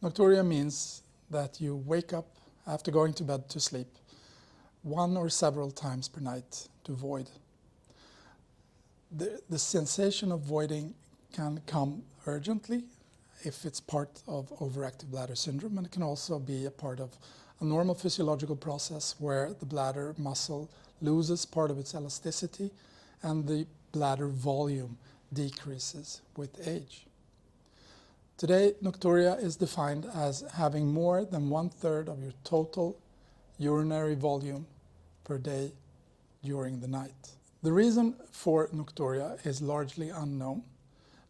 Nocturia means that you wake up after going to bed to sleep one or several times per night to void. The sensation of voiding can come urgently if it's part of overactive bladder syndrome, and it can also be a part of a normal physiological process where the bladder muscle loses part of its elasticity and the bladder volume decreases with age. Today, nocturia is defined as having more than 1/3 of your total urinary volume per day during the night. The reason for nocturia is largely unknown,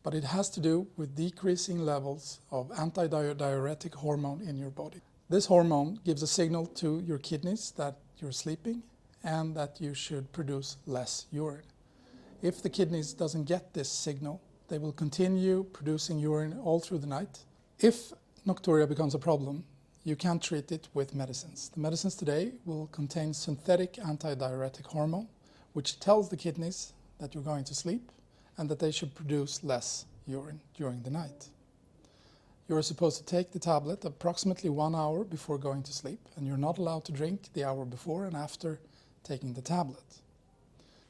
but it has to do with decreasing levels of antidiuretic hormone in your body. This hormone gives a signal to your kidneys that you're sleeping and that you should produce less urine. If the kidneys doesn't get this signal, they will continue producing urine all through the night. If nocturia becomes a problem, you can't treat it with medicines. The medicines today will contain synthetic antidiuretic hormone, which tells the kidneys that you're going to sleep and that they should produce less urine during the night. You're supposed to take the tablet approximately 1 hour before going to sleep, and you're not allowed to drink the hour before and after taking the tablet.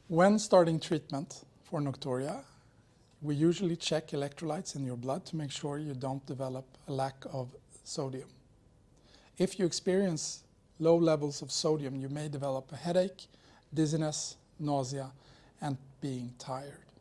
When starting treatment for nocturia, we usually check electrolytes in your blood to make sure you don't develop a lack of sodium. If you experience low levels of sodium, you may develop a headache, dizziness, nausea, and being tired.